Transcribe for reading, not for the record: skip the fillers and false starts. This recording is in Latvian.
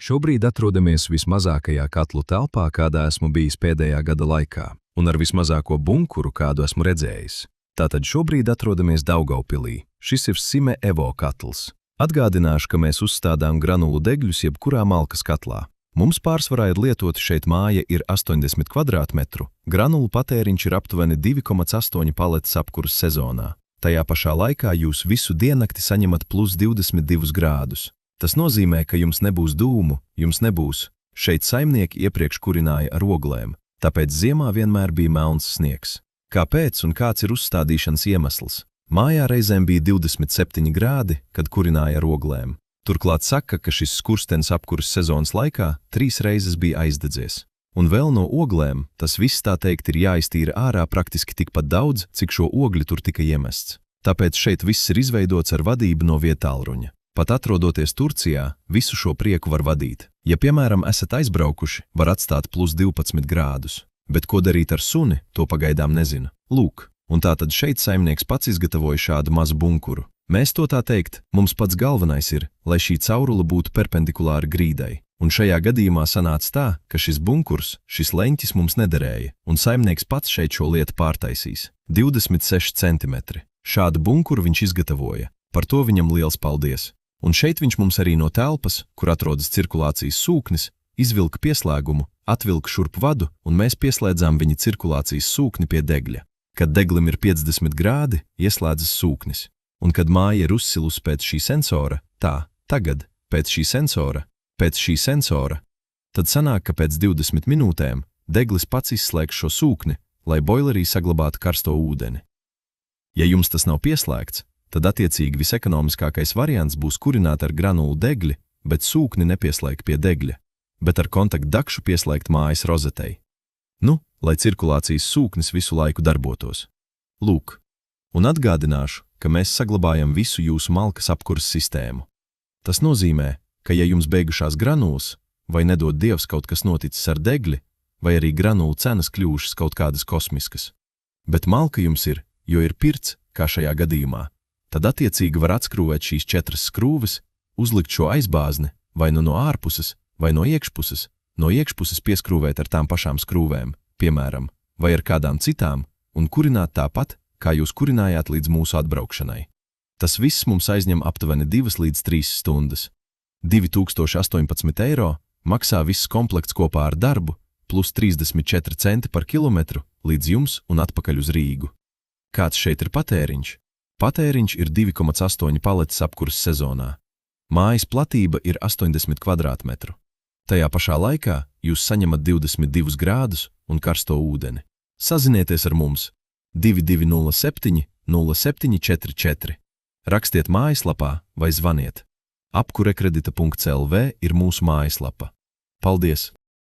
Šobrīd atrodamies vismazākajā katlu telpā, kādā esmu bijis pēdējā gada laikā, un ar vismazāko bunkuru, kādu esmu redzējis. Tātad šobrīd atrodamies Daugaupilī. Šis ir Sime Evo katls. Atgādināšu, ka mēs uzstādām granulu degļus jebkurā malkas katlā. Mums pārsvarā ir lietoti šeit māja ir 80 kvadrātmetru. Granulu patēriņš ir aptuveni 2,8 paletes apkuras sezonā. Tajā pašā laikā jūs visu diennakti saņemat plus 22 grādus. Tas nozīmē, ka jums nebūs dūmu, jums nebūs. Šeit saimnieki iepriekš kurināja ar oglēm, tāpēc ziemā vienmēr bija melns sniegs. Kāpēc un kāds ir uzstādīšanas iemesls? Mājā reizēm bija 27 grādi, kad kurināja ar oglēm. Turklāt saka, ka šis skurstenis apkuras sezonas laikā 3 reizes bija aizdedzies. Un vēl no oglēm tas viss tā teikt ir jāiztīra ārā praktiski tikpat daudz, cik šo ogļu tur tika iemests. Tāpēc šeit viss ir izveidots ar vadību no vietālruņa. Pat atrodoties Turcijā, visu šo prieku var vadīt. Ja, piemēram, esat aizbraukuši, var atstāt plus 12 grādus. Bet ko darīt ar suni, to pagaidām nezinu. Lūk, un tātad šeit saimnieks pats izgatavoja šādu mazu bunkuru. Mēs to tā teikt, mums pats galvenais ir, lai šī caurule būtu perpendikulāra grīdai. Un šajā gadījumā sanāca tā, ka šis bunkurs, šis leņķis mums nederēja, un saimnieks pats šeit šo lietu pārtaisīs. 26 centimetri. Šādu bunkuru viņš izgatavoja. Par to viņam liels paldies. Un šeit viņš mums arī no telpas, kur atrodas cirkulācijas sūknis, izvilka pieslēgumu, atvilka šurp vadu, un mēs pieslēdzām viņa cirkulācijas sūkni pie degļa. Kad deglim ir 50 grādi, ieslēdzas sūknis. Un kad māja ir uzsilusi pēc šī sensora, tagad, pēc šī sensora, tad sanāk, ka pēc 20 minūtēm deglis pats izslēgs šo sūkni, lai boilerī saglabātu karsto ūdeni. Ja jums tas nav pieslēgts, tad attiecīgi visekonomiskākais variants būs kurināt ar granulu degļi, bet sūkni nepieslēgt pie degļa, bet ar kontaktdakšu pieslēgt mājas rozetei. Nu, lai cirkulācijas sūknis visu laiku darbotos. Lūk, un atgādināšu, ka mēs saglabājam visu jūsu malkas apkuras sistēmu. Tas nozīmē, ka ja jums beigušās granulas, vai nedod Dievs kaut kas noticis ar degli, vai arī granulu cenas kļūšas kaut kādas kosmiskas. Bet malka jums ir, jo ir pirts, kā šajā gadījumā. Tad attiecīgi var atskrūvēt šīs 4 skrūves, uzlikt šo aizbāzni, vai nu no ārpuses, vai no iekšpuses pieskrūvēt ar tām pašām skrūvēm, piemēram, vai ar kādām citām, un kurināt tāpat, kā jūs kurinājāt līdz mūsu atbraukšanai. Tas viss mums aizņem aptuveni 2 līdz 3 stundas. 2018 eiro maksā viss komplekts kopā ar darbu, plus 34 centi par kilometru līdz jums un atpakaļ uz Rīgu. Kāds šeit ir patēriņš? Patēriņš ir 2,8 paletes apkuras sezonā. Mājas platība ir 80 kvadrātmetru. Tajā pašā laikā jūs saņemat 22 grādus un karsto ūdeni. Sazinieties ar mums 2207 0744. Rakstiet mājaslapā vai zvaniet. Apkurekredita.lv ir mūsu mājaslapa. Paldies!